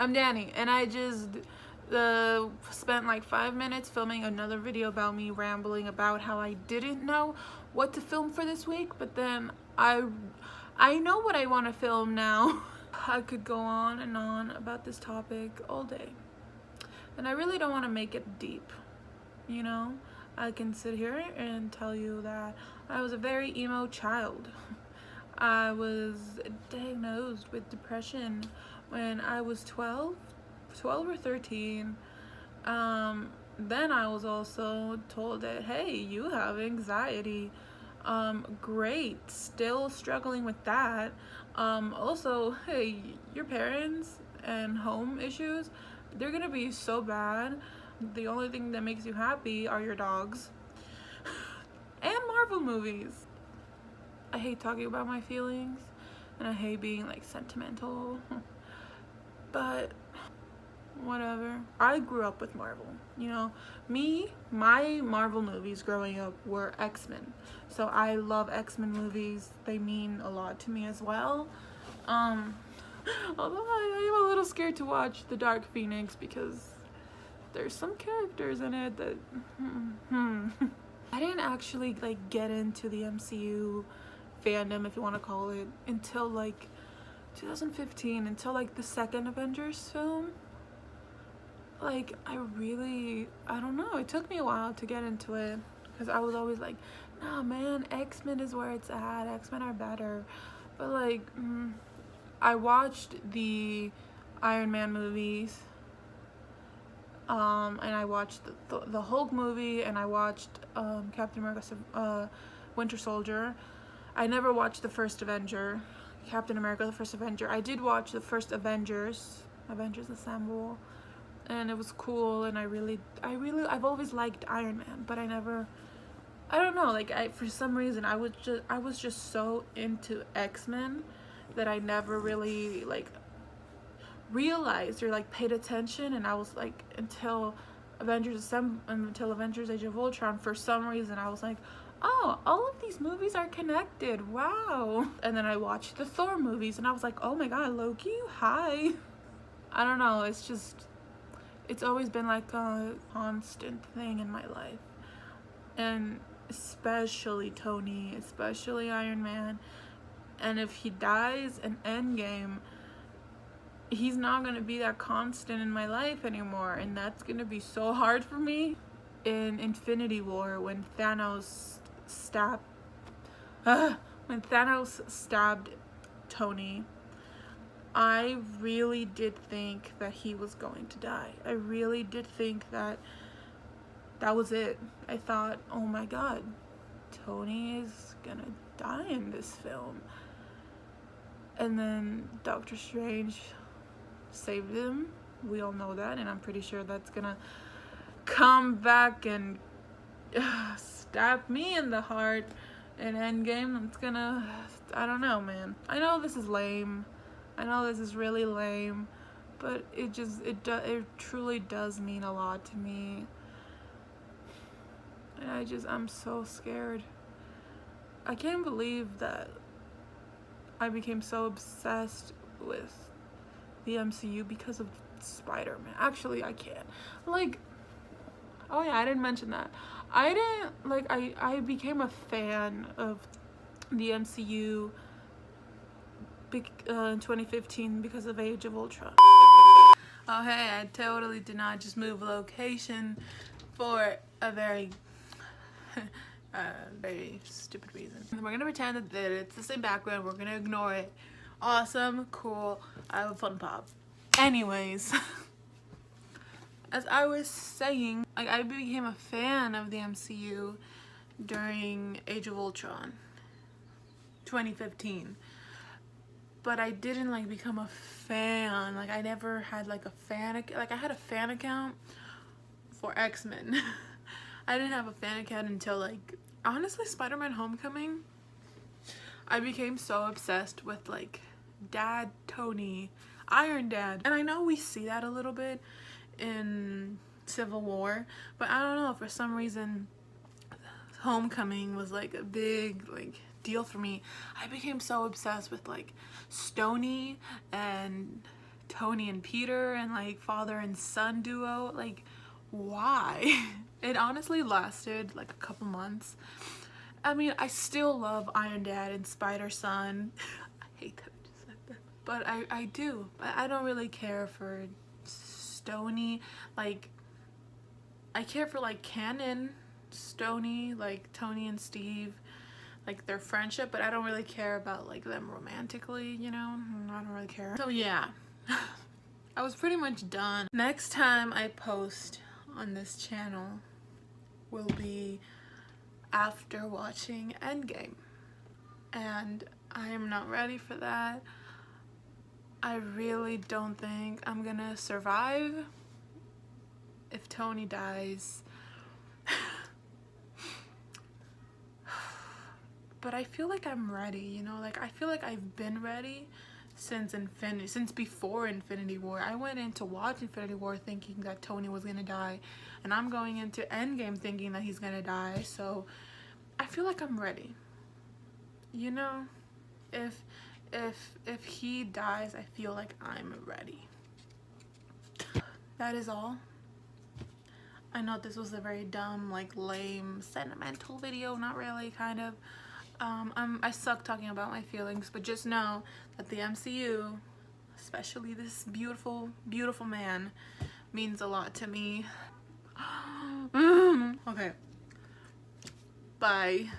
I'm Danny, and I just spent like 5 minutes filming another video about me rambling about how I didn't know what to film for this week, but then I know what I want to film now. I could go on and on about this topic all day, and I really don't want to make it deep, you know? I can sit here and tell you that I was a very emo child. I was diagnosed with depression when I was 12 or 13. Then I was also told that, hey, you have anxiety. Great, still struggling with that. Also, hey, your parents and home issues, they're gonna be so bad. The only thing that makes you happy are your dogs. And Marvel movies. I hate talking about my feelings, and I hate being like sentimental, but whatever. I grew up with Marvel, you know. My Marvel movies growing up were X-Men, so I love X-Men movies. They mean a lot to me as well. Although I am a little scared to watch The Dark Phoenix because there's some characters in it that I didn't actually like get into the MCU fandom, if you want to call it, until like 2015, until like the second Avengers film. Like I don't know, it took me a while to get into it because I was always like, nah man, X-Men is where it's at, X-Men are better. But like I watched the Iron Man movies, and I watched the Hulk movie, and I watched Captain America Winter Soldier. I never watched the first Captain America the First Avenger. I did watch the first Avengers Assemble, and it was cool, and I've always liked Iron Man, but I don't know, like for some reason I was just so into X-Men that I never really like realized or like paid attention, and I was like until Avengers Age of Ultron, for some reason I was like, oh, all of these movies are connected, wow. And then I watched the Thor movies and I was like, oh my god, Loki, hi. I don't know, it's always been like a constant thing in my life, and especially Tony, especially Iron Man. And if he dies in Endgame, he's not gonna be that constant in my life anymore, and that's gonna be so hard for me. In Infinity War, when Thanos stabbed Tony, I really did think that he was going to die. I really did think that was it. I thought, oh my god, Tony is gonna die in this film. And then Doctor Strange saved him. We all know that, and I'm pretty sure that's gonna come back and stab me in the heart in Endgame. It's gonna, I don't know, man. I know this is lame. I know this is really lame, but it truly does mean a lot to me. And I'm so scared. I can't believe that I became so obsessed with the MCU because of Spider-Man. Actually, I can't. Like, oh yeah, I didn't mention that. I became a fan of the MCU in 2015 because of Age of Ultron. Oh hey, I totally did not just move location for a very very stupid reason. We're gonna pretend that it's the same background. We're gonna ignore it. Awesome, cool, I have a fun pop. Anyways, as I was saying, like I became a fan of the MCU during Age of Ultron 2015, but I didn't like become a fan. Like I never had like a fan, like I had a fan account for X-Men. I didn't have a fan account until like, honestly, Spider-Man Homecoming. I became so obsessed with like Dad Tony, Iron Dad, and I know we see that a little bit in Civil War, but I don't know, for some reason Homecoming was like a big like deal for me. I became so obsessed with like Stony and Tony and Peter and like father and son duo. Like, why? It honestly lasted like a couple months. I mean, I still love Iron Dad and Spider Son. I hate that I just said that, but I do. I don't really care for Stony. Like, I care for like canon Stony, like Tony and Steve, like their friendship, but I don't really care about like them romantically, you know? I don't really care. So yeah, I was pretty much done. Next time I post on this channel will be after watching Endgame, and I am not ready for that. I really don't think I'm gonna survive if Tony dies. But I feel like I'm ready, you know? Like, I feel like I've been ready since before Infinity War. I went in to watch Infinity War thinking that Tony was gonna die, and I'm going into Endgame thinking that he's gonna die, so I feel like I'm ready. You know? If he dies, I feel like I'm ready. That is all. I know this was a very dumb, like lame, sentimental video, not really, kind of. I suck talking about my feelings, but just know that the MCU, especially this beautiful, beautiful man, means a lot to me. Okay. Bye.